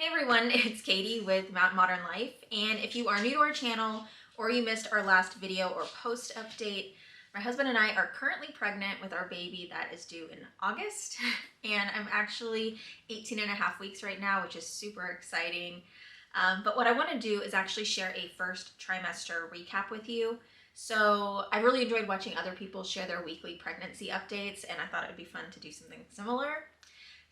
Hey everyone, it's Katie with Mountain Modern Life, and if you are new to our channel or you missed our last video or post update, my husband and I are currently pregnant with our baby that is due in August, and I'm actually 18 and a half weeks right now, which is super exciting. But what I want to do is actually share a first trimester recap with you. So I really enjoyed watching other people share their weekly pregnancy updates, and I thought it would be fun to do something similar.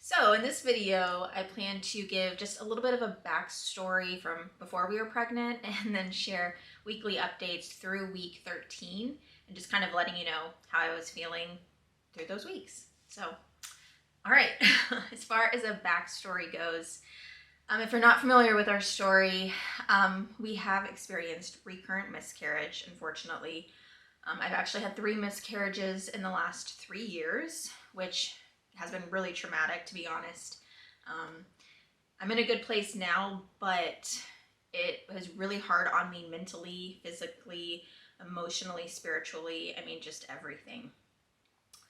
So in this video, I plan to give just a little bit of a backstory from before we were pregnant and then share weekly updates through week 13 and just kind of letting you know how I was feeling through those weeks. So, all right, as far as a backstory goes, if you're not familiar with our story, we have experienced recurrent miscarriage, unfortunately. I've actually had 3 miscarriages in the last 3 years, which has been really traumatic, to be honest. I'm in a good place now, but it was really hard on me mentally, physically, emotionally, spiritually. I mean, just everything.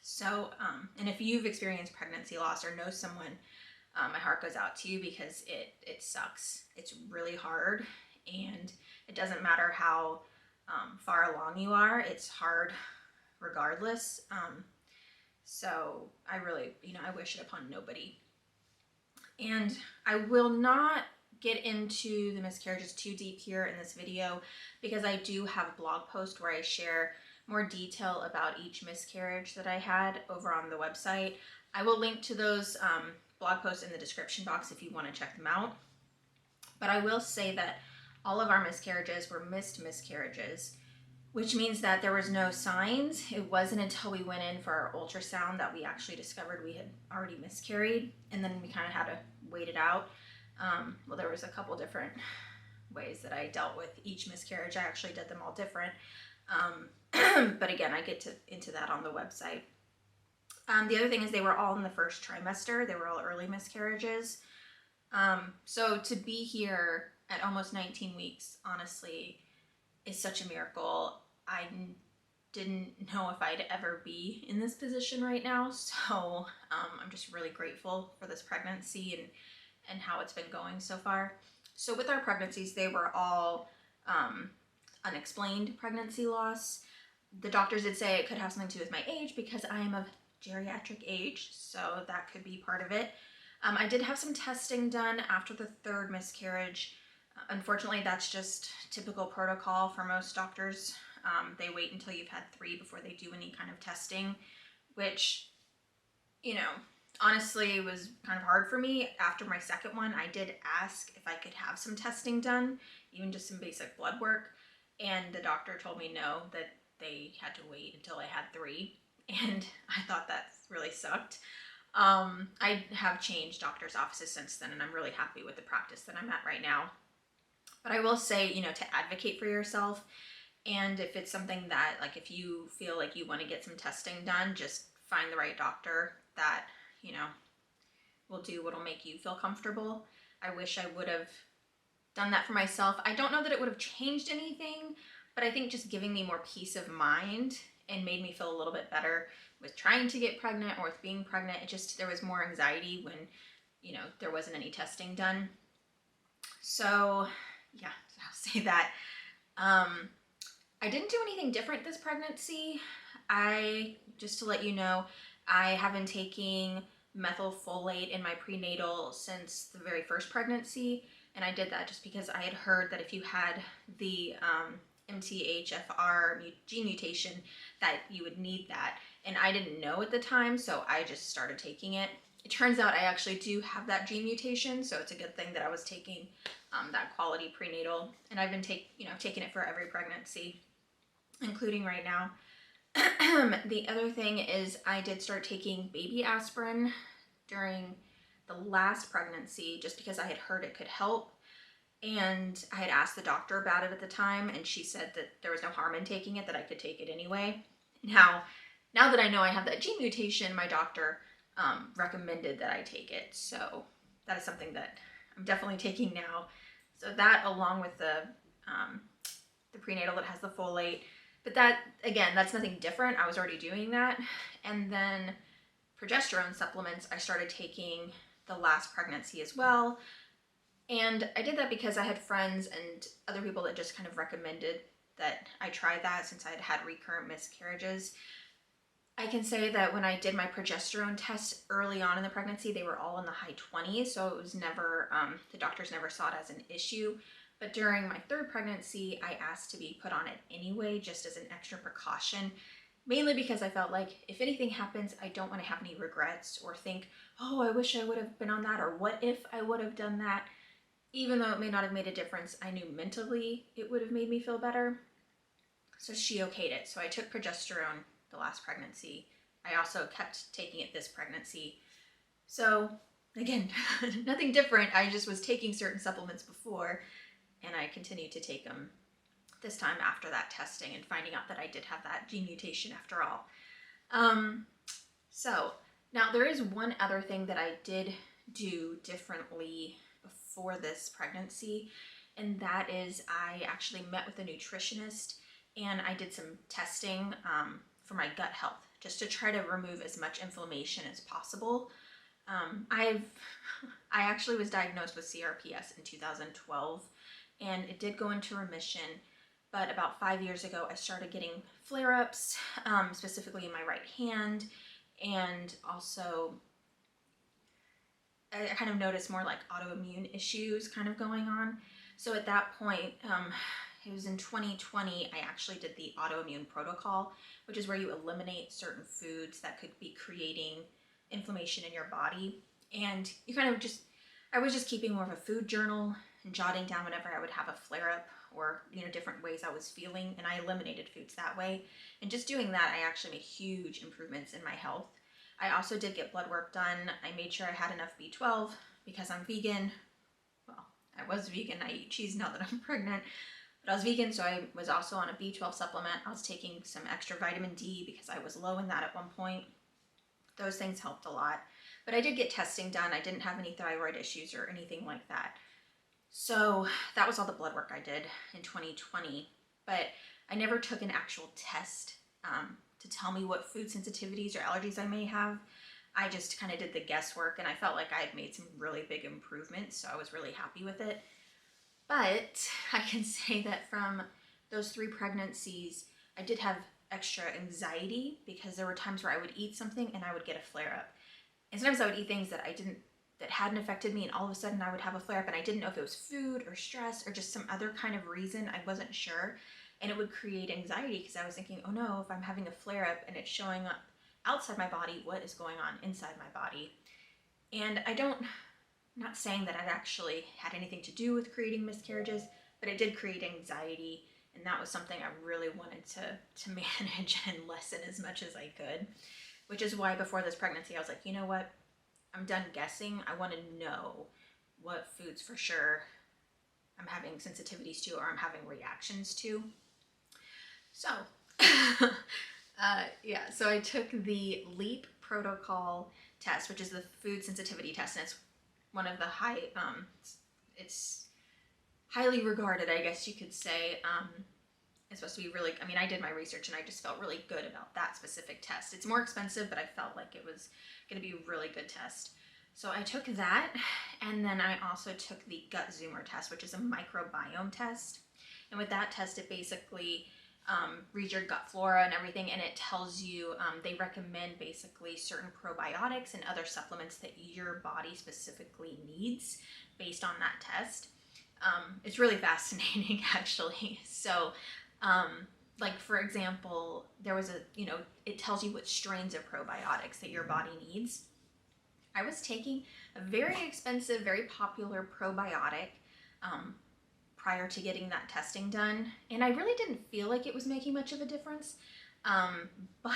So, and if you've experienced pregnancy loss or know someone, my heart goes out to you because it sucks. It's really hard, and it doesn't matter how far along you are. It's hard regardless. So I really, I wish it upon nobody. And I will not get into the miscarriages too deep here in this video because I do have a blog post where I share more detail about each miscarriage that I had over on the website. I will link to those blog posts in the description box if you want to check them out. But I will say that all of our miscarriages were missed miscarriages, which means that there was no signs. It wasn't until we went in for our ultrasound that we actually discovered we had already miscarried, and then we kind of had to wait it out. Well, there was a couple different ways that I dealt with each miscarriage. I actually did them all different. But again, I get into that on the website. The other thing is they were all in the first trimester. They were all early miscarriages. So to be here at almost 19 weeks, honestly, is such a miracle. I didn't know if I'd ever be in this position right now, so I'm just really grateful for this pregnancy and how it's been going so far. So with our pregnancies, they were all unexplained pregnancy loss. The doctors did say it could have something to do with my age because I am of geriatric age, so that could be part of it. I did have some testing done after the 3rd miscarriage. Unfortunately, that's just typical protocol for most doctors. They wait until you've had 3 before they do any kind of testing, which, honestly was kind of hard for me. After my 2nd one, I did ask if I could have some testing done, even just some basic blood work, and the doctor told me no, that they had to wait until I had 3, and I thought that really sucked. I have changed doctor's offices since then, and I'm really happy with the practice that I'm at right now. But I will say, to advocate for yourself, and if it's something that, like, if you feel like you want to get some testing done, just find the right doctor that, will do what'll make you feel comfortable. I wish I would have done that for myself. I don't know that it would have changed anything, but I think just giving me more peace of mind and made me feel a little bit better with trying to get pregnant or with being pregnant. There was more anxiety when, there wasn't any testing done. So yeah, I'll say that. I didn't do anything different this pregnancy. Just to let you know, I have been taking methylfolate in my prenatal since the very first pregnancy, and I did that just because I had heard that if you had the MTHFR gene mutation that you would need that, and I didn't know at the time, so I just started taking it. It turns out I actually do have that gene mutation, so it's a good thing that I was taking that quality prenatal, and I've been taking it for every pregnancy, including right now. The other thing is I did start taking baby aspirin during the last pregnancy just because I had heard it could help, and I had asked the doctor about it at the time, and she said that there was no harm in taking it, that I could take it anyway. Now that I know I have that gene mutation, my doctor recommended that I take it, so that is something that I'm definitely taking now. So that, along with the prenatal that has the folate, but that, again, that's nothing different. I was already doing that. And then progesterone supplements I started taking the last pregnancy as well. And I did that because I had friends and other people that just kind of recommended that I try that since I had had recurrent miscarriages. I can say that when I did my progesterone test early on in the pregnancy, they were all in the high 20s, so it was never, the doctors never saw it as an issue. But during my third pregnancy, I asked to be put on it anyway, just as an extra precaution, mainly because I felt like if anything happens, I don't want to have any regrets or think, oh, I wish I would have been on that, or what if I would have done that. Even though it may not have made a difference, I knew mentally it would have made me feel better. So she okayed it. So I took progesterone the last pregnancy. I also kept taking it this pregnancy. So again, nothing different. I just was taking certain supplements before, and I continued to take them this time after that testing and finding out that I did have that gene mutation after all. So now there is one other thing that I did do differently before this pregnancy, and that is I actually met with a nutritionist and I did some testing for my gut health, just to try to remove as much inflammation as possible. I actually was diagnosed with CRPS in 2012, and it did go into remission, but about 5 years ago I started getting flare-ups, specifically in my right hand, and also I kind of noticed more like autoimmune issues kind of going on. So at that point, it was in 2020, I actually did the autoimmune protocol, which is where you eliminate certain foods that could be creating inflammation in your body. And you kind of just, I was just keeping more of a food journal and jotting down whenever I would have a flare-up or, you know, different ways I was feeling, and I eliminated foods that way. And just doing that, I actually made huge improvements in my health. I also did get blood work done. I made sure I had enough B12 because I'm vegan. Well, I was vegan. I eat cheese now that I'm pregnant. But I was vegan, so I was also on a B12 supplement. I was taking some extra vitamin D because I was low in that at one point. Those things helped a lot. But I did get testing done. I didn't have any thyroid issues or anything like that. So that was all the blood work I did in 2020. But I never took an actual test to tell me what food sensitivities or allergies I may have. I just kind of did the guesswork, and I felt like I had made some really big improvements, so I was really happy with it. But I can say that from those 3 pregnancies, I did have extra anxiety because there were times where I would eat something and I would get a flare-up. And sometimes I would eat things that that hadn't affected me, and all of a sudden I would have a flare-up, and I didn't know if it was food or stress or just some other kind of reason. I wasn't sure. And it would create anxiety because I was thinking, oh no, if I'm having a flare-up and it's showing up outside my body, what is going on inside my body? And I'm not saying that it actually had anything to do with creating miscarriages, but it did create anxiety, and that was something I really wanted to manage and lessen as much as I could, which is why before this pregnancy I was like, you know what, I'm done guessing. I want to know what foods for sure I'm having sensitivities to or I'm having reactions to. So yeah, so I took the LEAP protocol test, which is the food sensitivity test, and it's one of the it's highly regarded, I guess you could say. It's supposed to be really, I mean, I did my research and I just felt really good about that specific test. It's more expensive, but I felt like it was going to be a really good test. So I took that, and then I also took the gut zoomer test, which is a microbiome test. And with that test, it basically reads your gut flora and everything, and it tells you, they recommend basically certain probiotics and other supplements that your body specifically needs based on that test. It's really fascinating, actually. So, like for example, there was it tells you what strains of probiotics that your body needs. I was taking a very expensive, very popular probiotic prior to getting that testing done, and I really didn't feel like it was making much of a difference, but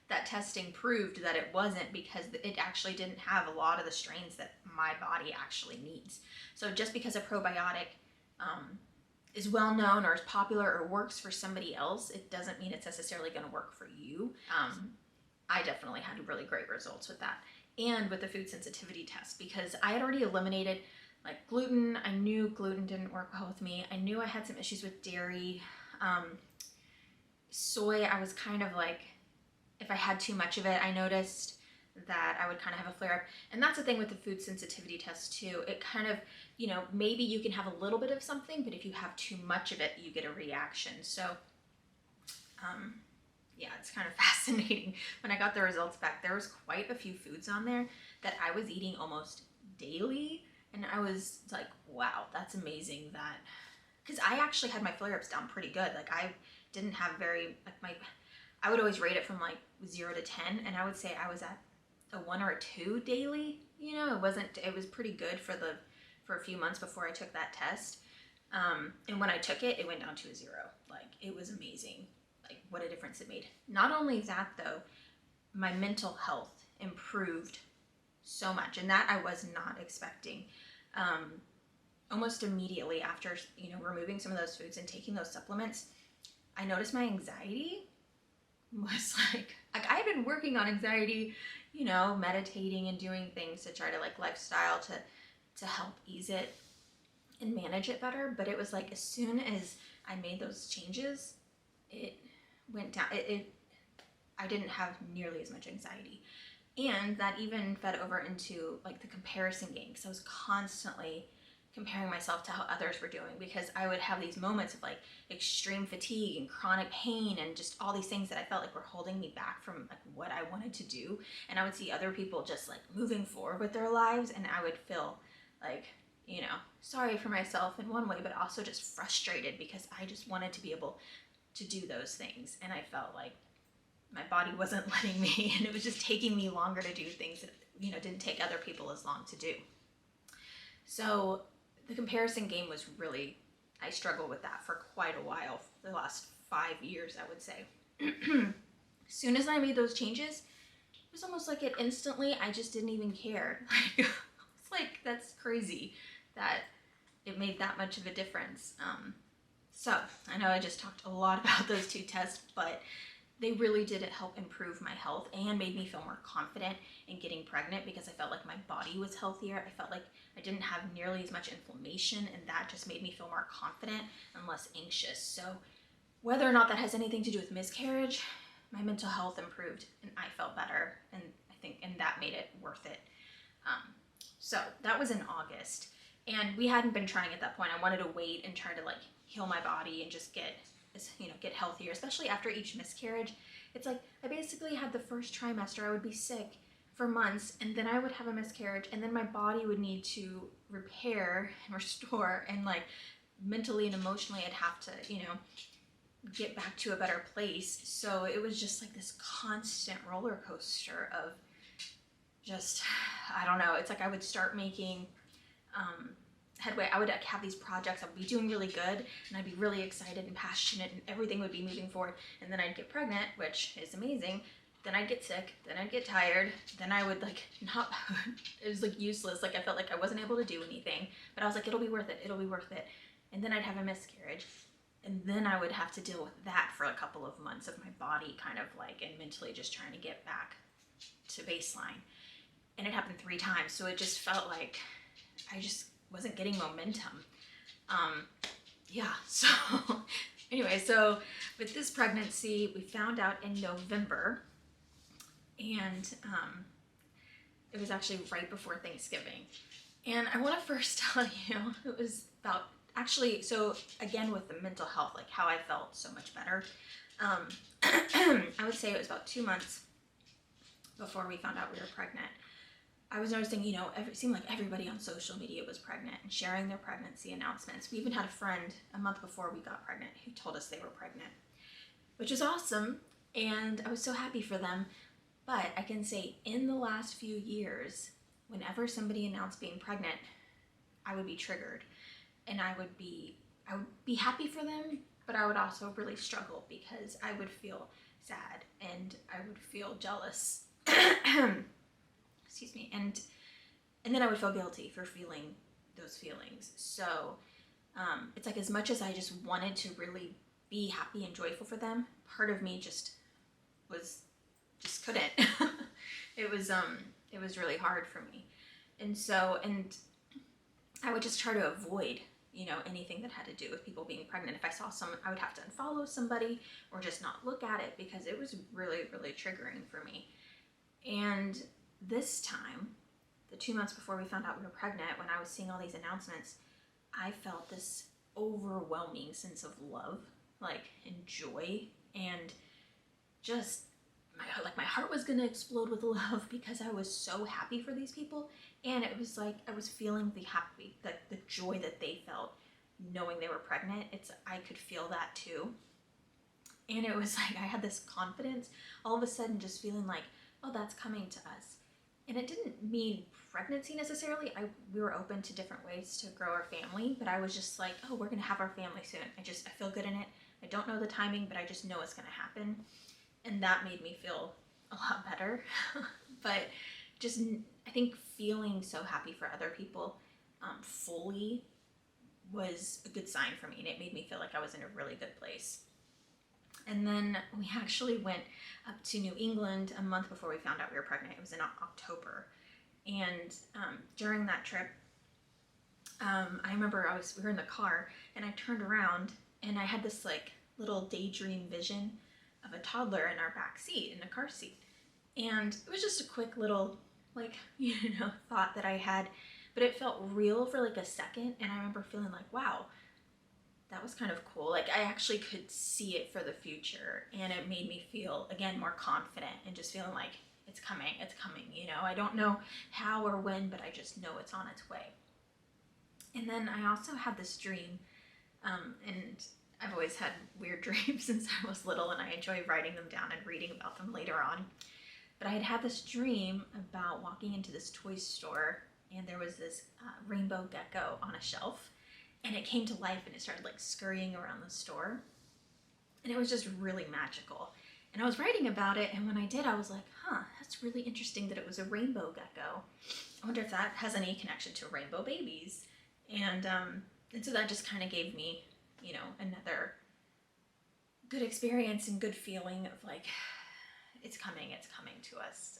that testing proved that it wasn't, because it actually didn't have a lot of the strains that my body actually needs. So just because a probiotic is well known or is popular or works for somebody else, it doesn't mean it's necessarily going to work for you. I definitely had really great results with that, and with the food sensitivity test, because I had already eliminated like gluten. I knew gluten didn't work well with me. I knew I had some issues with dairy. Soy, I was kind of like, if I had too much of it, I noticed that I would kind of have a flare-up. And that's the thing with the food sensitivity test too. It kind of you know, maybe you can have a little bit of something, but if you have too much of it, you get a reaction. So, yeah, it's kind of fascinating. When I got the results back, there was quite a few foods on there that I was eating almost daily. And I was like, wow, that's amazing that, because I actually had my flare-ups down pretty good. Like I didn't have very, like I would always rate it from like 0 to 10. And I would say I was at a 1 or a 2 daily. You know, it was pretty good for a few months before I took that test. And when I took it, it went down to a 0. Like it was amazing. Like what a difference it made. Not only that though, my mental health improved so much, and that I was not expecting. Almost immediately after, you know, removing some of those foods and taking those supplements, I noticed my anxiety was like I had been working on anxiety, you know, meditating and doing things to try to like lifestyle to help ease it and manage it better. But it was like as soon as I made those changes, it went down. I didn't have nearly as much anxiety. And that even fed over into like the comparison game, because I was constantly comparing myself to how others were doing, because I would have these moments of like extreme fatigue and chronic pain and just all these things that I felt like were holding me back from like what I wanted to do. And I would see other people just like moving forward with their lives, and I would feel like, you know, sorry for myself in one way, but also just frustrated because I just wanted to be able to do those things. And I felt like my body wasn't letting me, and it was just taking me longer to do things that, you know, didn't take other people as long to do. So the comparison game was really, I struggled with that for quite a while, for the last 5 years, I would say. As soon as I made those changes, it was almost like it instantly, I just didn't even care. Like, it's like, that's crazy that it made that much of a difference. So I know I just talked a lot about those 2 tests, but they really did help improve my health and made me feel more confident in getting pregnant, because I felt like my body was healthier. I felt like I didn't have nearly as much inflammation, and that just made me feel more confident and less anxious. So whether or not that has anything to do with miscarriage, my mental health improved and I felt better, and I think, and that made it worth it. So that was in August, and we hadn't been trying at that point. I wanted to wait and try to like heal my body and just get healthier, especially after each miscarriage. It's like I basically had the first trimester, I would be sick for months, and then I would have a miscarriage, and then my body would need to repair and restore, and like mentally and emotionally I'd have to, you know, get back to a better place. So it was just like this constant roller coaster of just, I don't know, it's like I would start making headway. I would have these projects, I would be doing really good, and I'd be really excited and passionate, and everything would be moving forward, and then I'd get pregnant, which is amazing. Then I'd get sick, then I'd get tired, then I would like not, it was like useless. Like I felt like I wasn't able to do anything, but I was like, it'll be worth it, it'll be worth it. And then I'd have a miscarriage, and then I would have to deal with that for a couple of months of my body kind of like, and mentally just trying to get back to baseline. And it happened 3 times, so it just felt like I just wasn't getting momentum. Yeah, so anyway, so with this pregnancy, we found out in November, and it was actually right before Thanksgiving. And I want to first tell you, it was about, actually, so again with the mental health, like how I felt so much better. I would say it was about 2 months before we found out we were pregnant. I was noticing, you know, it seemed like everybody on social media was pregnant and sharing their pregnancy announcements. We even had a friend a month before we got pregnant who told us they were pregnant, which is awesome, and I was so happy for them. But I can say in the last few years, whenever somebody announced being pregnant, I would be triggered, and I would be happy for them, but I would also really struggle because I would feel sad and I would feel jealous. Excuse me, and then I would feel guilty for feeling those feelings. So it's like, as much as I just wanted to really be happy and joyful for them, part of me just couldn't. It was really hard for me, and I would just try to avoid, you know, anything that had to do with people being pregnant. If I saw someone, I would have to unfollow somebody or just not look at it, because it was really, really triggering for me. And this time, the 2 months before we found out we were pregnant, when I was seeing all these announcements, I felt this overwhelming sense of love, like, and joy, and just my heart was gonna explode with love because I was so happy for these people. And it was like I was feeling the joy that they felt knowing they were pregnant. I could feel that too. And it was like I had this confidence all of a sudden, just feeling like, oh, that's coming to us. And it didn't mean pregnancy necessarily. We were open to different ways to grow our family, but I was just like, oh, we're gonna have our family soon. I feel good in it. I don't know the timing, but I just know it's gonna happen. And that made me feel a lot better. But just, I think feeling so happy for other people fully was a good sign for me, and it made me feel like I was in a really good place. And then we actually went up to New England a month before we found out we were pregnant. It was in October. And during that trip, I remember we were in the car, and I turned around and I had this like little daydream vision of a toddler in our back seat, in a car seat. And it was just a quick little, like, thought that I had, but it felt real for like a second. And I remember feeling like, wow, that was kind of cool. Like, I actually could see it for the future, and it made me feel, again, more confident, and just feeling like it's coming, I don't know how or when, but I just know it's on its way. And then I also had this dream, and I've always had weird dreams since I was little, and I enjoy writing them down and reading about them later on. But I had this dream about walking into this toy store, and there was this rainbow gecko on a shelf, and it came to life and it started like scurrying around the store. And it was just really magical. And I was writing about it, and when I did, I was like, that's really interesting that it was a rainbow gecko. I wonder if that has any connection to rainbow babies. And so that just kind of gave me, another good experience and good feeling of like, it's coming to us.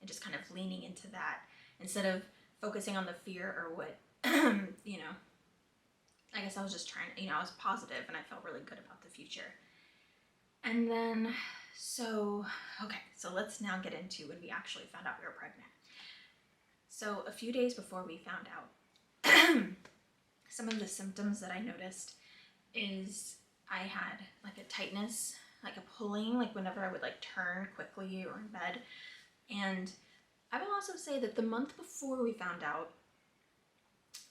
And just kind of leaning into that instead of focusing on the fear or what, I guess I was just trying to, I was positive, and I felt really good about the future. And then, so let's now get into when we actually found out we were pregnant. So a few days before we found out, some of the symptoms that I noticed is I had like a tightness, like a pulling, like whenever I would like turn quickly or in bed. And I will also say that the month before we found out,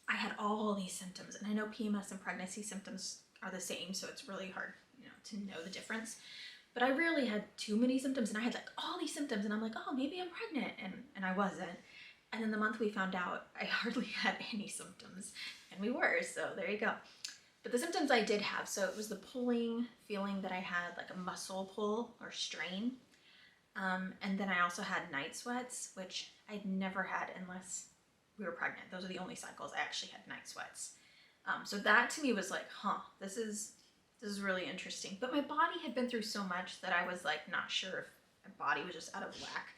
I had all these symptoms, and I know PMS and pregnancy symptoms are the same, so it's really hard, to know the difference. But I really had too many symptoms, and I had like all these symptoms, and I'm like, oh, maybe I'm pregnant, and I wasn't. And then the month we found out, I hardly had any symptoms, and we were, so there you go. But the symptoms I did have, so it was the pulling feeling that I had, like a muscle pull or strain. And then I also had night sweats, which I'd never had unless we were pregnant. Those are the only cycles I actually had night sweats. So that to me was like, this is really interesting. But my body had been through so much that I was like not sure if my body was just out of whack.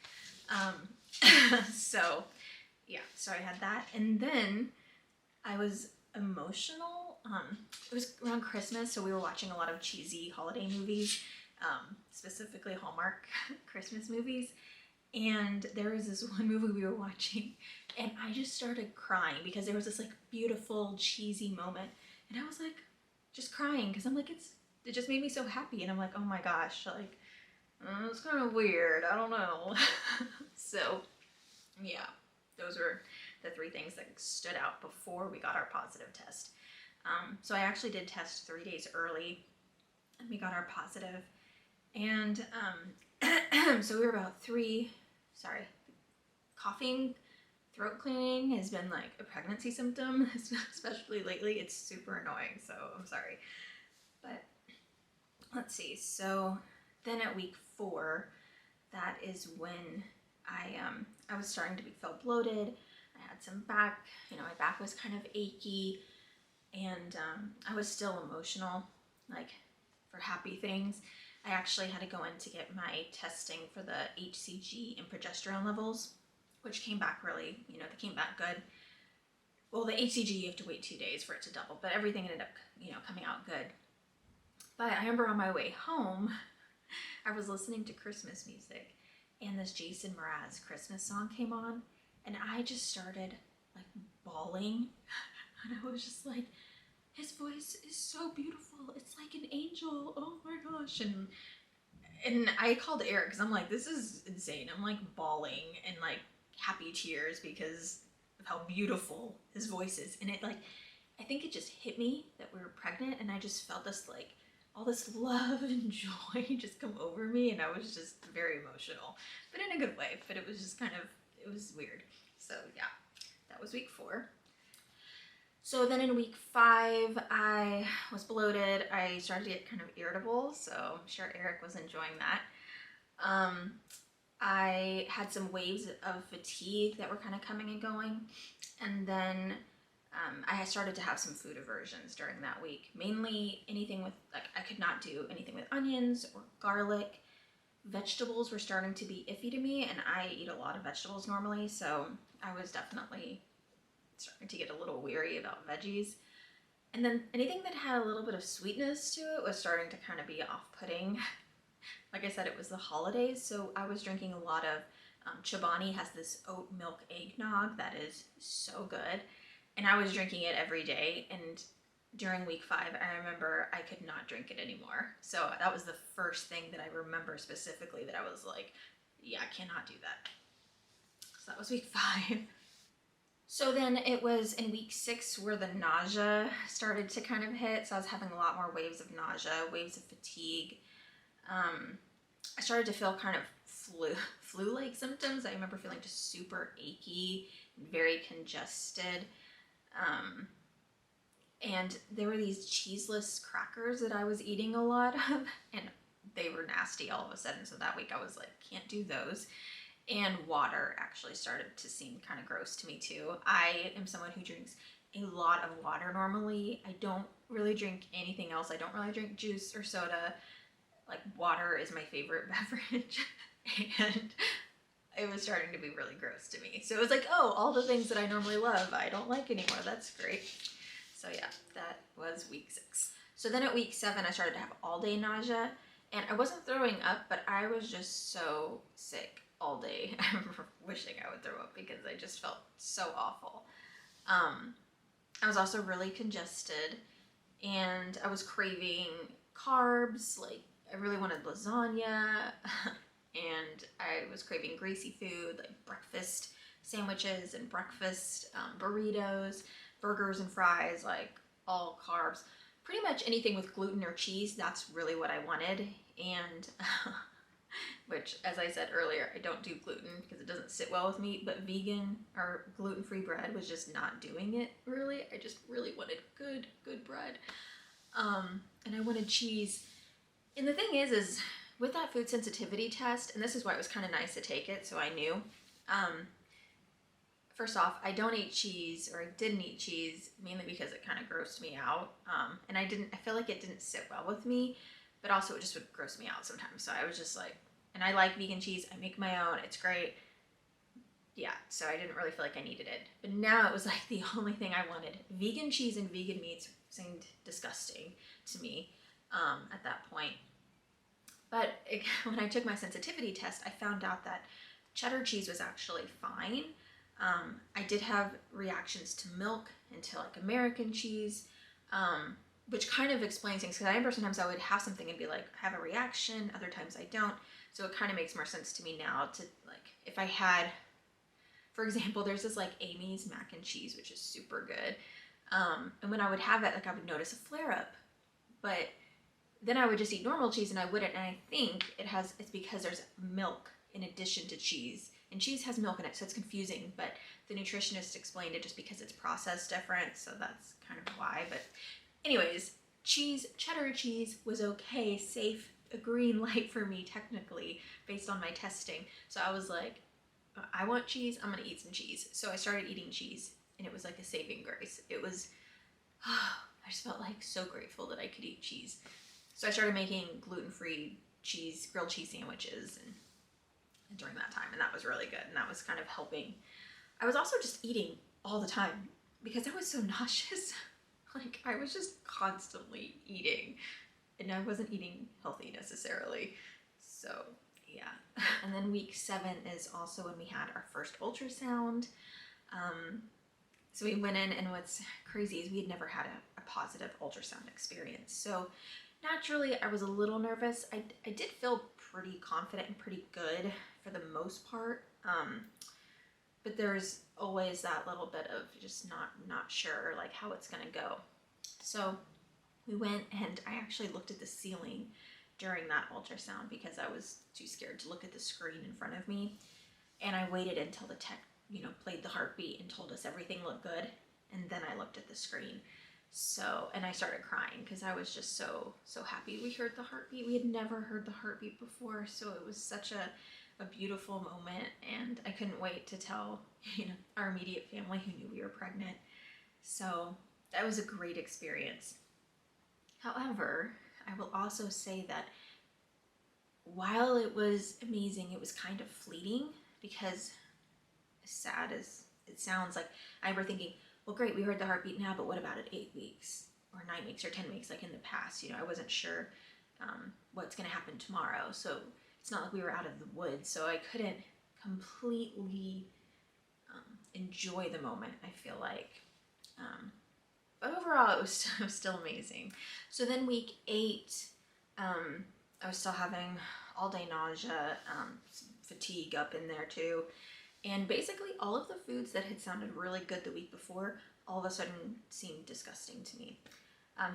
So I had that. And then I was emotional. It was around Christmas, so we were watching a lot of cheesy holiday movies, specifically Hallmark Christmas movies. And there was this one movie we were watching, and I just started crying because there was this like beautiful cheesy moment, and I was like just crying because I'm like, it just made me so happy, and I'm like, oh my gosh, like it's kind of weird, I don't know. So yeah, those were the three things that stood out before we got our positive test. So I actually did test 3 days early, and we got our positive. And so we were about coughing, throat cleaning has been like a pregnancy symptom, especially lately. It's super annoying, so I'm sorry. But let's see, so then at week 4, that is when I was starting to feel bloated. I had some back, my back was kind of achy, and I was still emotional, like for happy things. I actually had to go in to get my testing for the HCG and progesterone levels, which came back really, they came back good. Well, the HCG, you have to wait 2 days for it to double, but everything ended up, coming out good. But I remember on my way home, I was listening to Christmas music, and this Jason Mraz Christmas song came on, and I just started like bawling. And I was just like, his voice is so beautiful. It's like an angel. Oh my gosh. And I called Eric because I'm like, this is insane. I'm like bawling and like happy tears because of how beautiful his voice is. And it like, I think it just hit me that we were pregnant, and I just felt this like, all this love and joy just come over me, and I was just very emotional, but in a good way. But it was just kind of, it was weird. So yeah, that was week 4. So then in week 5, I was bloated. I started to get kind of irritable, so I'm sure Eric was enjoying that. I had some waves of fatigue that were kind of coming and going, and then I had started to have some food aversions during that week. Mainly anything with, like, I could not do anything with onions or garlic. Vegetables were starting to be iffy to me, and I eat a lot of vegetables normally, so I was definitely starting to get a little weary about veggies. And then anything that had a little bit of sweetness to it was starting to kind of be off-putting. Like I said, it was the holidays, so I was drinking a lot of Chobani has this oat milk eggnog that is so good, and I was drinking it every day. And during week 5, I remember I could not drink it anymore. So that was the first thing that I remember specifically that I was like, yeah, I cannot do that. So that was week 5. So then it was in week 6 where the nausea started to kind of hit. So I was having a lot more waves of nausea, waves of fatigue. I started to feel kind of flu-like symptoms. I remember feeling just super achy and very congested. And there were these cheeseless crackers that I was eating a lot of, and they were nasty all of a sudden. So that week I was like, can't do those. And water actually started to seem kind of gross to me too. I am someone who drinks a lot of water normally. I don't really drink anything else. I don't really drink juice or soda. Like, water is my favorite beverage. And it was starting to be really gross to me. So it was like, oh, all the things that I normally love, I don't like anymore. That's great. So yeah, that was week 6. So then at week 7, I started to have all day nausea, and I wasn't throwing up, but I was just so sick all day. I remember wishing I would throw up because I just felt so awful. I was also really congested, and I was craving carbs. Like, I really wanted lasagna, and I was craving greasy food, like breakfast sandwiches and breakfast burritos, burgers and fries, like all carbs. Pretty much anything with gluten or cheese, that's really what I wanted. And which, as I said earlier, I don't do gluten because it doesn't sit well with me, but vegan or gluten-free bread was just not doing it really. I just really wanted good bread. And I wanted cheese. And the thing is with that food sensitivity test, and this is why it was kind of nice to take it, so I knew. First off, I don't eat cheese, or I didn't eat cheese, mainly because it kind of grossed me out. And I feel like it didn't sit well with me, but also it just would gross me out sometimes. So I was just like, and I like vegan cheese. I make my own. It's great. Yeah, so I didn't really feel like I needed it. But now it was like the only thing I wanted. Vegan cheese and vegan meats seemed disgusting to me at that point. But when I took my sensitivity test, I found out that cheddar cheese was actually fine. I did have reactions to milk and to like American cheese, which kind of explains things, because I remember sometimes I would have something and be like, have a reaction, other times I don't. So it kind of makes more sense to me now to, like, if I had, for example, there's this like Amy's mac and cheese, which is super good. And when I would have that, like, I would notice a flare up, but then I would just eat normal cheese and I wouldn't. And I think it's because there's milk in addition to cheese. And cheese has milk in it, so it's confusing, but the nutritionist explained it just because it's processed different, so that's kind of why. But anyways, cheddar cheese was okay, safe, a green light for me technically, based on my testing. So I was like, I want cheese, I'm gonna eat some cheese. So I started eating cheese, and it was like a saving grace. It was, I just felt like so grateful that I could eat cheese. So I started making gluten-free grilled cheese sandwiches and during that time, and that was really good, and that was kind of helping. I was also just eating all the time because I was so nauseous. Like, I was just constantly eating, and I wasn't eating healthy necessarily. So Yeah. And then week 7 is also when we had our first ultrasound. So we went in, and what's crazy is we had never had a positive ultrasound experience. So naturally, I was a little nervous. I did feel pretty confident and pretty good for the most part. But there's always that little bit of just not sure like how it's gonna go. So we went, and I actually looked at the ceiling during that ultrasound because I was too scared to look at the screen in front of me. And I waited until the tech, played the heartbeat and told us everything looked good. And then I looked at the screen. So, and I started crying because I was just so happy we heard the heartbeat. We had never heard the heartbeat before. So it was such a beautiful moment. And I couldn't wait to tell, our immediate family who knew we were pregnant. So that was a great experience. However, I will also say that while it was amazing, it was kind of fleeting, because as sad as it sounds, like I remember thinking, well, great, we heard the heartbeat now, but what about at 8 weeks or 9 weeks or 10 weeks like in the past? I wasn't sure what's going to happen tomorrow. So it's not like we were out of the woods, so I couldn't completely enjoy the moment, I feel like. But overall, it was still amazing. So then week 8, I was still having all day nausea, fatigue up in there too. And basically all of the foods that had sounded really good the week before all of a sudden seemed disgusting to me.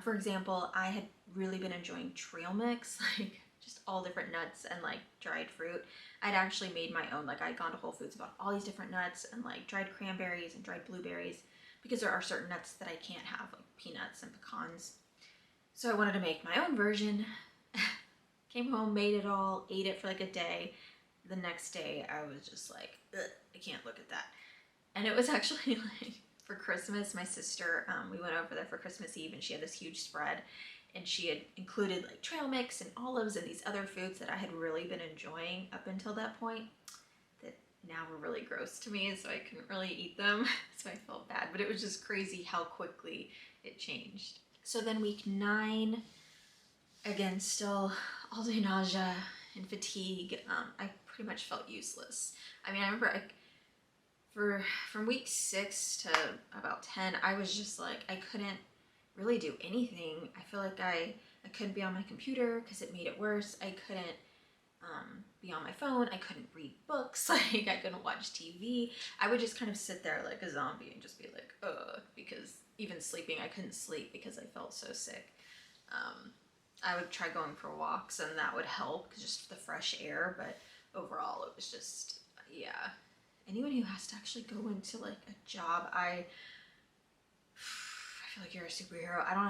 For example, I had really been enjoying trail mix, like just all different nuts and like dried fruit. I'd actually made my own, like I'd gone to Whole Foods, bought all these different nuts and like dried cranberries and dried blueberries, because there are certain nuts that I can't have, like peanuts and pecans. So I wanted to make my own version. Came home, made it all, ate it for like a day. The next day I was just like, I can't look at that. And it was actually like for Christmas, my sister, we went over there for Christmas Eve, and she had this huge spread, and she had included like trail mix and olives and these other foods that I had really been enjoying up until that point, that now were really gross to me, so I couldn't really eat them. So I felt bad, but it was just crazy how quickly it changed. So then week 9, again, still all day nausea and fatigue. I pretty much felt useless. I mean, I remember from week 6 to about 10, I was just like, I couldn't really do anything. I feel like I couldn't be on my computer because it made it worse. I couldn't be on my phone. I couldn't read books. Like I couldn't watch TV. I would just kind of sit there like a zombie and just be like, ugh, because even sleeping, I couldn't sleep because I felt so sick. I would try going for walks, and that would help, just the fresh air, but overall it was just, yeah. Anyone who has to actually go into like a job, I feel like you're a superhero. I don't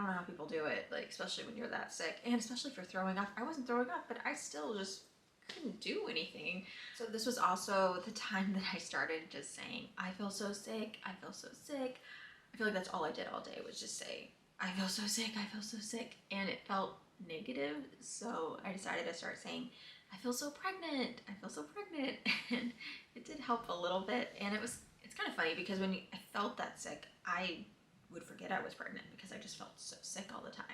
know how people do it, like especially when you're that sick, and especially for throwing up. I wasn't throwing up, but I still just couldn't do anything. So this was also the time that I started just saying, I feel so sick, I feel so sick. I feel like that's all I did all day, was just say, I feel so sick, I feel so sick, and it felt negative. So I decided to start saying, I feel so pregnant, I feel so pregnant, and it did help a little bit. And it's kind of funny because when I felt that sick, I would forget I was pregnant because I just felt so sick all the time.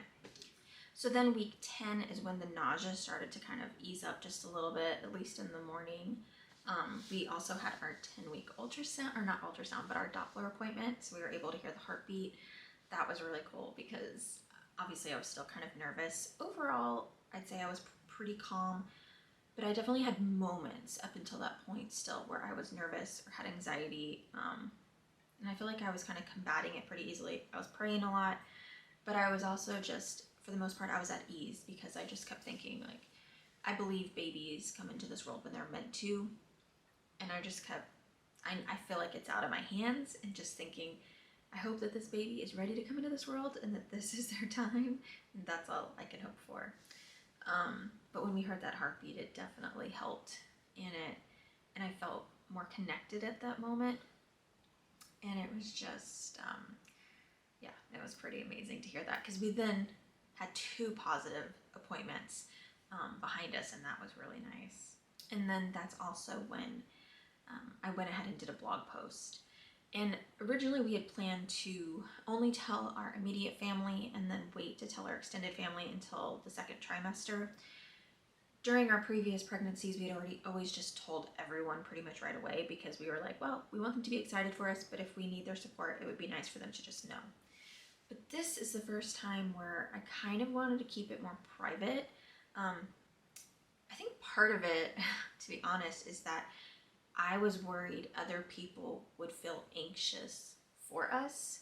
So then week 10 is when the nausea started to kind of ease up just a little bit, at least in the morning. We also had our 10-week ultrasound, or not ultrasound, but our Doppler appointment. So we were able to hear the heartbeat. That was really cool because obviously I was still kind of nervous. Overall, I'd say I was pretty calm, but I definitely had moments up until that point still where I was nervous or had anxiety. And I feel like I was kind of combating it pretty easily. I was praying a lot, but I was also just, for the most part, I was at ease because I just kept thinking, like, I believe babies come into this world when they're meant to. And I just kept, I feel like it's out of my hands, and just thinking, I hope that this baby is ready to come into this world and that this is their time. And that's all I can hope for. But when we heard that heartbeat, it definitely helped in it. And I felt more connected at that moment. And it was just, yeah, it was pretty amazing to hear that, because we then had 2 positive appointments behind us, and that was really nice. And then that's also when I went ahead and did a blog post. And originally we had planned to only tell our immediate family and then wait to tell our extended family until the 2nd trimester. during our previous pregnancies, we had already always just told everyone pretty much right away, because we were like, well, we want them to be excited for us, but if we need their support, it would be nice for them to just know. But this is the first time where I kind of wanted to keep it more private. I think part of it, to be honest, is that I was worried other people would feel anxious for us,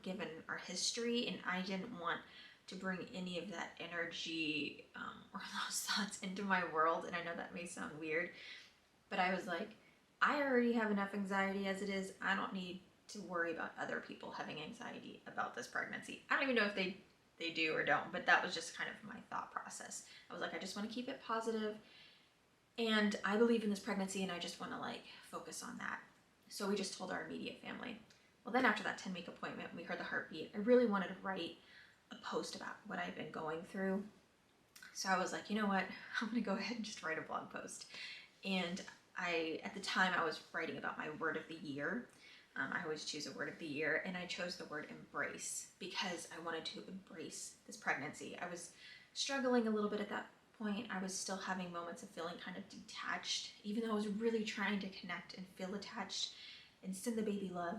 given our history, and I didn't want to bring any of that energy or those thoughts into my world. And I know that may sound weird, but I was like, I already have enough anxiety as it is. I don't need to worry about other people having anxiety about this pregnancy. I don't even know if they do or don't, but that was just kind of my thought process. I was like, I just want to keep it positive, and I believe in this pregnancy, and I just want to like focus on that. So we just told our immediate family. Well, then after that 10-week appointment, we heard the heartbeat. I really wanted to write a post about what I've been going through. So I was like, you know what, I'm gonna go ahead and just write a blog post. And at the time I was writing about my word of the year. I always choose a word of the year, and I chose the word embrace because I wanted to embrace this pregnancy. I was struggling a little bit at that point. I was still having moments of feeling kind of detached, even though I was really trying to connect and feel attached and send the baby love.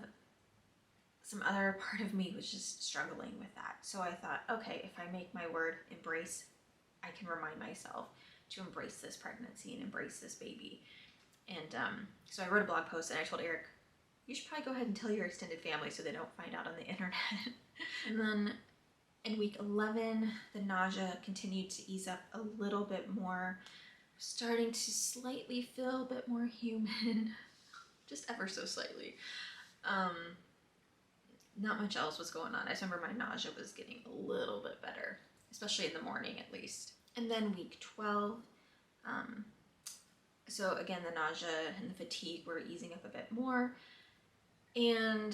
Some other part of me was just struggling with that. So I thought, okay, if I make my word embrace, I can remind myself to embrace this pregnancy and embrace this baby. And so I wrote a blog post, and I told Eric, you should probably go ahead and tell your extended family so they don't find out on the internet. And then in week 11, the nausea continued to ease up a little bit more, starting to slightly feel a bit more human, just ever so slightly. Not much else was going on. I just remember my nausea was getting a little bit better, especially in the morning at least. And then week 12, so again, the nausea and the fatigue were easing up a bit more. And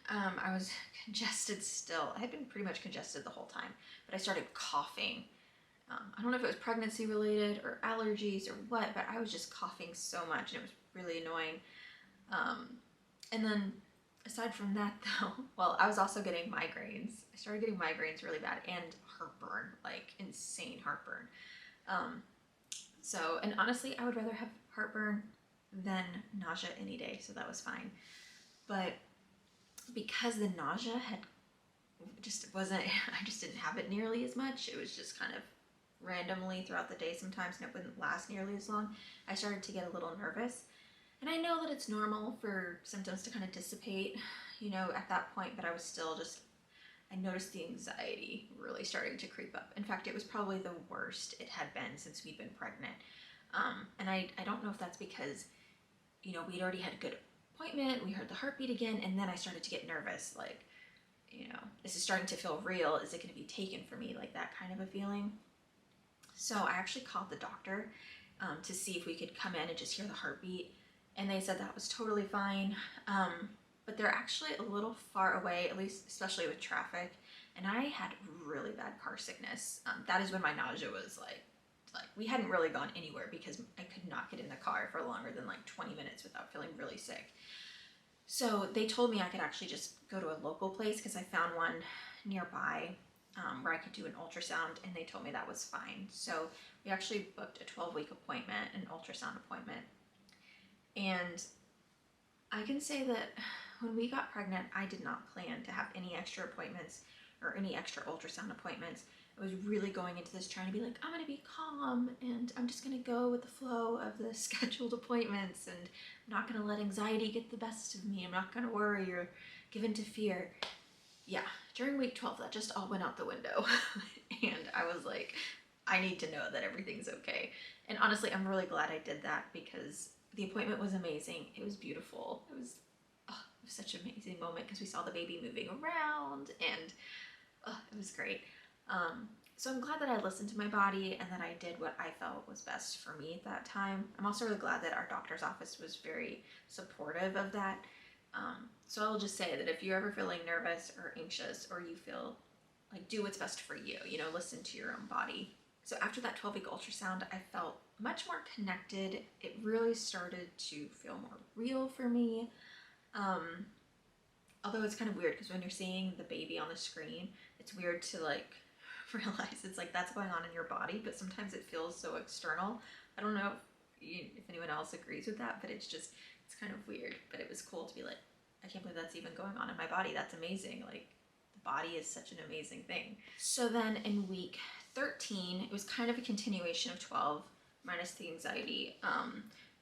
I was congested still. I had been pretty much congested the whole time, but I started coughing. I don't know if it was pregnancy related or allergies or what, but I was just coughing so much, and it was really annoying. And then aside from that though, well, I was also getting migraines. I started getting migraines really bad, and heartburn, like insane heartburn. And honestly, I would rather have heartburn than nausea any day, so that was fine. But because the nausea just I just didn't have it nearly as much. It was just kind of randomly throughout the day sometimes, and it wouldn't last nearly as long. I started to get a little nervous. And I know that it's normal for symptoms to kind of dissipate, at that point, but I was still I noticed the anxiety really starting to creep up. In fact, it was probably the worst it had been since we'd been pregnant. And I don't know if that's because, we'd already had a good appointment, we heard the heartbeat again, and then I started to get nervous, like, this is starting to feel real. Is it going to be taken from me? Like that kind of a feeling. So I actually called the doctor to see if we could come in and just hear the heartbeat. And they said that was totally fine. But they're actually a little far away, at least especially with traffic. And I had really bad car sickness. That is when my nausea was like we hadn't really gone anywhere because I could not get in the car for longer than like 20 minutes without feeling really sick. So they told me I could actually just go to a local place because I found one nearby where I could do an ultrasound, and they told me that was fine. So we actually booked a 12-week appointment, an ultrasound appointment. And I can say that when we got pregnant, I did not plan to have any extra appointments or any extra ultrasound appointments. I was really going into this trying to be like, I'm going to be calm, and I'm just going to go with the flow of the scheduled appointments, and I'm not going to let anxiety get the best of me. I'm not going to worry or give in to fear. Yeah, during week 12, that just all went out the window. And I was like, I need to know that everything's okay. And honestly, I'm really glad I did that because the appointment was amazing. It was beautiful. It was such an amazing moment because we saw the baby moving around, and it was great. So I'm glad that I listened to my body and that I did what I felt was best for me at that time. I'm also really glad that our doctor's office was very supportive of that. So I'll just say that if you're ever feeling nervous or anxious, or you feel like, do what's best for you, listen to your own body. So after that 12-week ultrasound, I felt much more connected. It really started to feel more real for me. Although it's kind of weird because when you're seeing the baby on the screen, it's weird to realize it's like that's going on in your body, but sometimes it feels so external. I don't know if anyone else agrees with that, but it's kind of weird. But it was cool to be like, I can't believe that's even going on in my body. That's amazing. Like, the body is such an amazing thing. So then in week 13, it was kind of a continuation of 12 minus the anxiety. I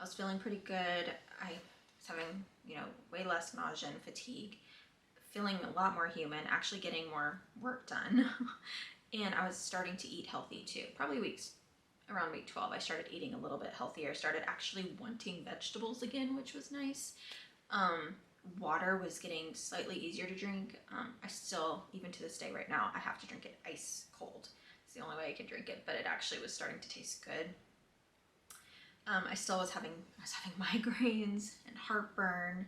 was feeling pretty good. I was having, way less nausea and fatigue, feeling a lot more human, actually getting more work done. And I was starting to eat healthy too. Probably around week 12, I started eating a little bit healthier. I started actually wanting vegetables again, which was nice. Water was getting slightly easier to drink. I still, even to this day right now, I have to drink it ice cold. It's the only way I can drink it, but it actually was starting to taste good. I was having migraines and heartburn.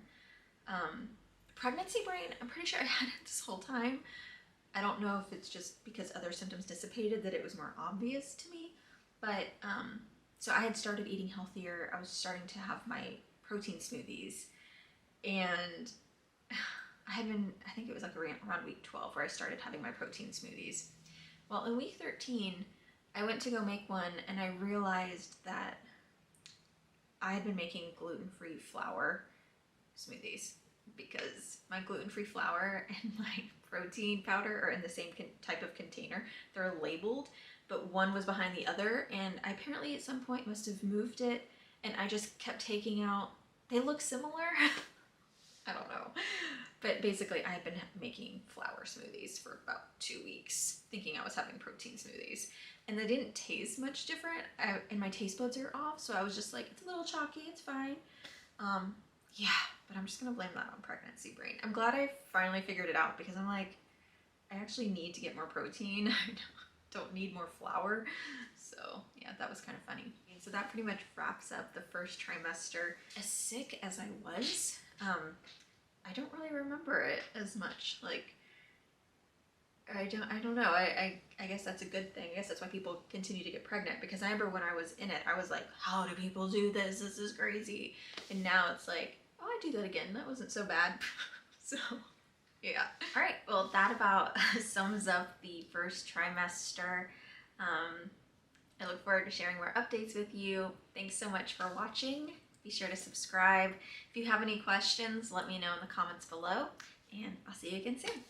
Pregnancy brain, I'm pretty sure I had it this whole time. I don't know if it's just because other symptoms dissipated that it was more obvious to me, but so I had started eating healthier. I was starting to have my protein smoothies, and I think it was like around week 12 where I started having my protein smoothies. Well, in week 13, I went to go make one, and I realized that I had been making gluten-free flour smoothies, because my gluten-free flour and my protein powder are in the same type of container. They're labeled, but one was behind the other, and I apparently at some point must have moved it, and I just kept taking out, they look similar. I don't know. But basically, I've been making flour smoothies for about 2 weeks, thinking I was having protein smoothies. And they didn't taste much different, and my taste buds are off, so I was just like, it's a little chalky, it's fine. Yeah, but I'm just gonna blame that on pregnancy brain. I'm glad I finally figured it out, because I'm like, I actually need to get more protein. I don't need more flour. So yeah, that was kind of funny. So that pretty much wraps up the first trimester. As sick as I was, I don't really remember it as much. Like, I don't know. I guess that's a good thing. I guess that's why people continue to get pregnant, because I remember when I was in it, I was like, how do people do this? This is crazy. And now it's like, oh, I do that again. That wasn't so bad. So yeah. All right. Well, that about sums up the first trimester. I look forward to sharing more updates with you. Thanks so much for watching. Be sure to subscribe. If you have any questions, let me know in the comments below, and I'll see you again soon.